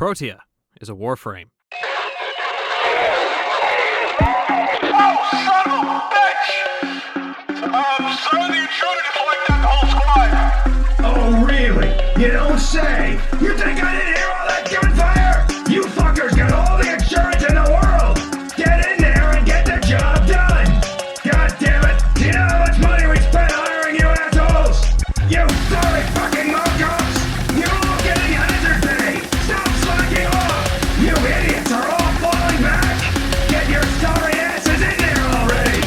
Protea is a Warframe. Oh, son of a bitch! Son of the intruder deflect that whole squad! Oh, really? You don't say! You think I didn't hear all that gunfire? You fuckers got all the insurance in the world! Get in there and get the job done! God damn it! Do you know how much money we spent hiring you assholes? You sorry fucking Mallcops! You're all getting hazard pay! Stop slacking off! You idiots are all falling back! Get your sorry asses in there already!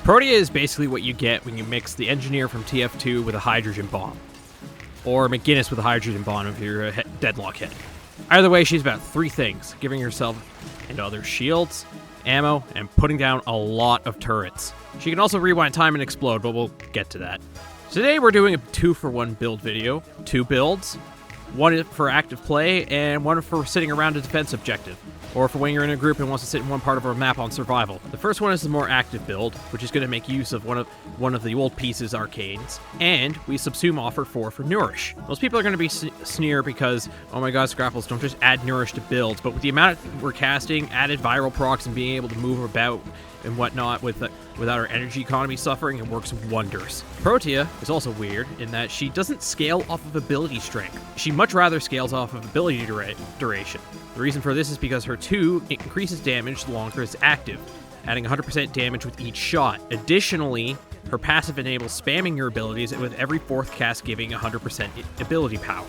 Protea is basically what you get when you mix the engineer from TF2 with a hydrogen bomb. Or McGinnis with a hydrogen bomb if you're a deadlock head. Either way, she's about three things: giving herself and others shields, ammo, and putting down a lot of turrets. She can also rewind time and explode, but we'll get to that. Today we're doing a 2-for-1 build video. 2 builds. One for active play, and one for sitting around a defense objective, or for when you're in a group and wants to sit in one part of our map on survival. The first one is the more active build, which is going to make use of one of the old pieces arcanes, and we subsume offer 4 for Nourish. Most people are going to be sneer because, oh my god, Scrapples, don't just add Nourish to builds, but with the amount we're casting, added viral procs, and being able to move about and whatnot without our energy economy suffering, it works wonders. Protea is also weird in that she doesn't scale off of ability strength. She much rather scales off of ability duration. The reason for this is because her 2 increases damage the longer it's active, adding 100% damage with each shot. Additionally, her passive enables spamming your abilities, with every 4th cast giving 100% ability power.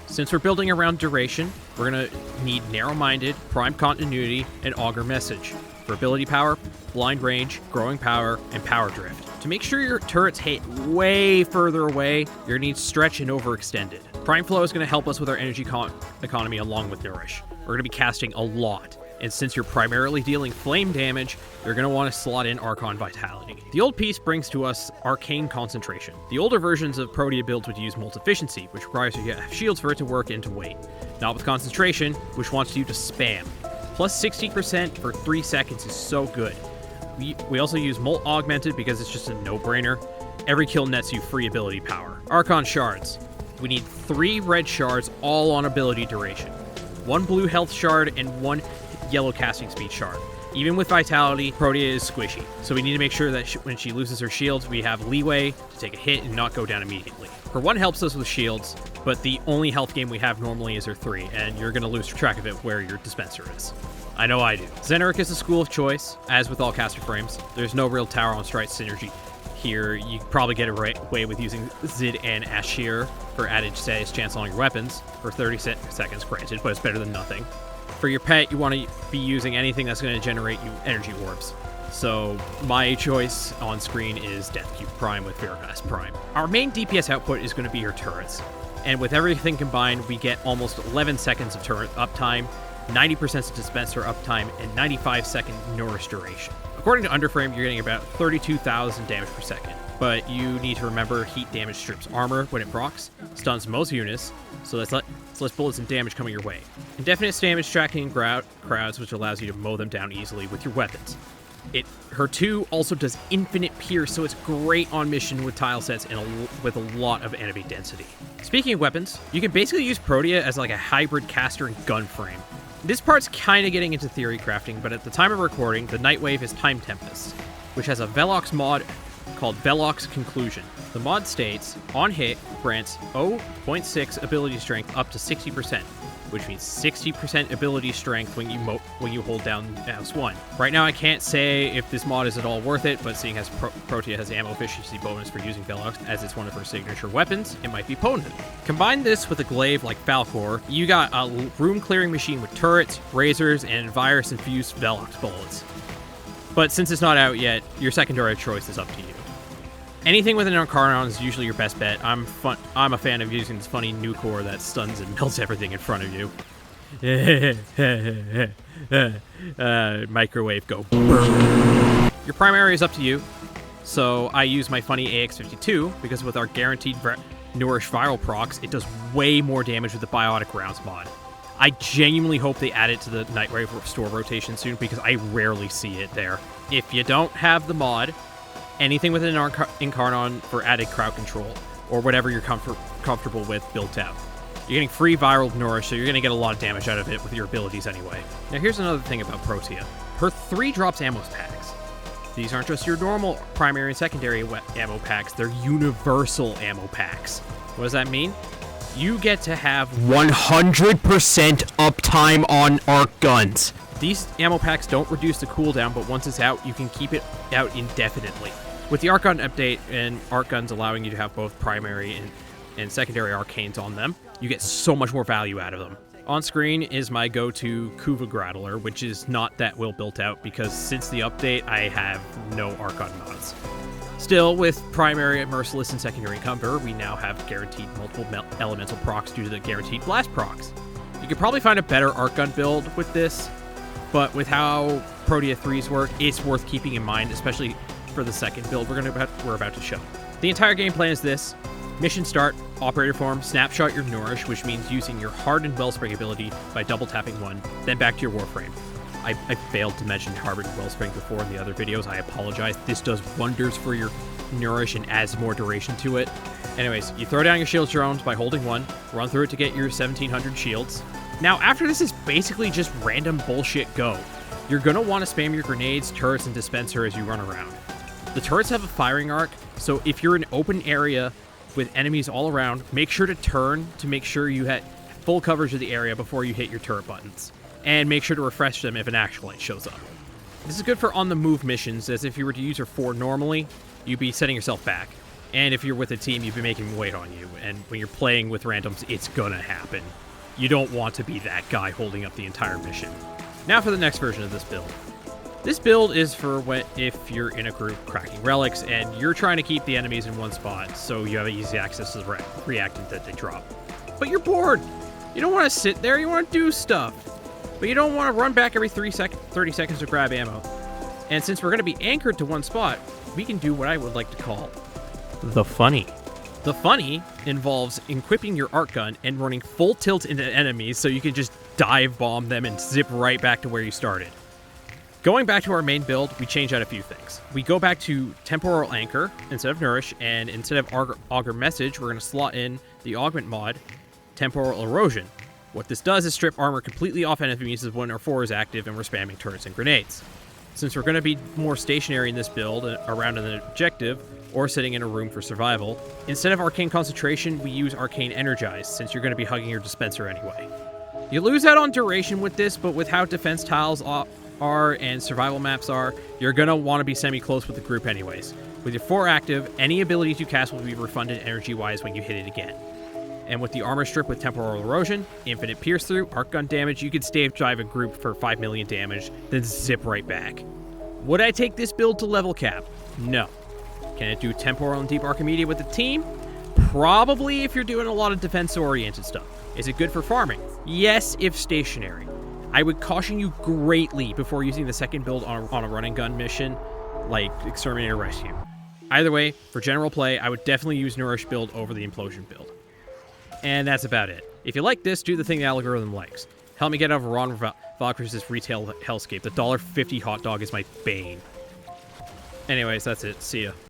Since we're building around duration, we're going to need Narrow-Minded, Prime Continuity, and Augur Message. For ability power, Blind Range, Growing Power, and Power Drift. To make sure your turrets hit way further away, you're going to need Stretch and Overextended. Prime Flow is going to help us with our energy economy along with Nourish. We're going to be casting a lot, and since you're primarily dealing flame damage, you're going to want to slot in Archon Vitality. The old piece brings to us Arcane Concentration. The older versions of Protea builds would use Molt Efficiency, which requires you to have shields for it to work into weight. Not with Concentration, which wants you to spam. Plus 60% for 3 seconds is so good. We also use Molt Augmented because it's just a no-brainer. Every kill nets you free ability power. Archon Shards. We need 3 red shards, all on ability duration. 1 blue health shard and 1 yellow casting speed shard. Even with Vitality, Protea is squishy, so we need to make sure that when she loses her shields, we have leeway to take a hit and not go down immediately. Her 1 helps us with shields, but the only health gain we have normally is her 3, and you're going to lose track of it where your dispenser is. I know I do. Xeneric is a school of choice, as with all caster frames. There's no real tower on strike synergy here. You probably get away with using Zid and Ashir for added status chance on your weapons for 30 seconds, granted, but it's better than nothing. For your pet, you want to be using anything that's going to generate you energy orbs. So my choice on screen is Deathcube Prime with Vergas Prime. Our main DPS output is going to be her turrets, and with everything combined, we get almost 11 seconds of turret uptime, 90% dispenser uptime, and 95-second Nourish duration. According to Underframe, you're getting about 32,000 damage per second, but you need to remember heat damage strips armor when it procs, stuns most units, so that's less bullets and damage coming your way. Indefinite damage tracking in crowds, which allows you to mow them down easily with your weapons. Her 2 also does infinite pierce, so it's great on mission with tile sets and with a lot of enemy density. Speaking of weapons, you can basically use Protea as like a hybrid caster and gun frame. This part's kind of getting into theory crafting, but at the time of recording, the Nightwave is Time Tempest, which has a Velox mod called Velox Conclusion. The mod states, on hit, grants 0.6 ability strength up to 60%, which means 60% ability strength when you hold down mouse 1. Right now I can't say if this mod is at all worth it, but seeing as Protea has ammo efficiency bonus for using Velox as it's one of her signature weapons, it might be potent. Combine this with a glaive like Falcor, you got a room clearing machine with turrets, razors, and virus-infused Velox bullets. But since it's not out yet, your secondary choice is up to you. Anything with an Archgunning is usually your best bet. I'm a fan of using this funny new core that stuns and melts everything in front of you. Microwave go. Your primary is up to you. So I use my funny AX52 because with our guaranteed Nourish viral procs, it does way more damage with the biotic rounds mod. I genuinely hope they add it to the Nightwave store rotation soon because I rarely see it there. If you don't have the mod, anything with an Archgunning for added crowd control, or whatever you're comfortable with built out. You're getting free viral Nourish, so you're going to get a lot of damage out of it with your abilities anyway. Now here's another thing about Protea. Her 3 drops ammo packs. These aren't just your normal primary and secondary ammo packs, they're universal ammo packs. What does that mean? You get to have 100% uptime on arc guns. These ammo packs don't reduce the cooldown, but once it's out, you can keep it out indefinitely. With the arc gun update and arc guns allowing you to have both primary and secondary arcanes on them, you get so much more value out of them. On screen is my go-to Kuva Grattler, which is not that well built out because since the update, I have no arc gun mods. Still, with primary, merciless, and secondary cover, we now have guaranteed multiple elemental procs due to the guaranteed blast procs. You could probably find a better arc gun build with this, but with how Protea 3s work, it's worth keeping in mind, especially for the second build we're about to show. The entire game plan is this. Mission start, operator form, snapshot your Nourish, which means using your Hardened Wellspring ability by double tapping 1, then back to your Warframe. I failed to mention Hardened Wellspring before in the other videos, I apologize. This does wonders for your Nourish and adds more duration to it. Anyways, you throw down your shield drones by holding 1, run through it to get your 1700 shields. Now, after this is basically just random bullshit go. You're going to want to spam your grenades, turrets, and dispenser as you run around. The turrets have a firing arc, so if you're in an open area with enemies all around, make sure to turn to make sure you had full coverage of the area before you hit your turret buttons. And make sure to refresh them if an actualite shows up. This is good for on-the-move missions, as if you were to use your 4 normally, you'd be setting yourself back. And if you're with a team, you'd be making them wait on you, and when you're playing with randoms, it's gonna happen. You don't want to be that guy holding up the entire mission. Now for the next version of this build. This build is for if you're in a group cracking relics, and you're trying to keep the enemies in one spot, so you have easy access to the reactant that they drop. But you're bored! You don't want to sit there, you want to do stuff! But you don't want to run back every 30 seconds to grab ammo. And since we're going to be anchored to one spot, we can do what I would like to call the funny. The funny involves equipping your arc gun and running full tilt into enemies so you can just dive bomb them and zip right back to where you started. Going back to our main build, we change out a few things. We go back to Temporal Anchor instead of Nourish, and instead of Augur Message, we're going to slot in the augment mod, Temporal Erosion. What this does is strip armor completely off enemies when our 4 is active and we're spamming turrets and grenades. Since we're going to be more stationary in this build, around an objective, or sitting in a room for survival, instead of Arcane Concentration, we use Arcane Energize, since you're going to be hugging your dispenser anyway. You lose out on duration with this, but with how defense tiles are and survival maps are, you're going to want to be semi-close with the group anyways. With your 4 active, any abilities you cast will be refunded energy-wise when you hit it again. And with the armor strip with Temporal Erosion, Infinite Pierce Through, Arc Gun damage, you can stage dive a group for 5 million damage, then zip right back. Would I take this build to level cap? No. Can it do Temporal and Deep Archimedia with the team? Probably if you're doing a lot of defense-oriented stuff. Is it good for farming? Yes, if stationary. I would caution you greatly before using the second build on a running gun mission, like Exterminator Rescue. Either way, for general play, I would definitely use Nourish build over the Implosion build. And that's about it. If you like this, do the thing the algorithm likes. Help me get out of Ron Valkyrie's retail hellscape. The $1.50 hot dog is my bane. Anyways, that's it. See ya.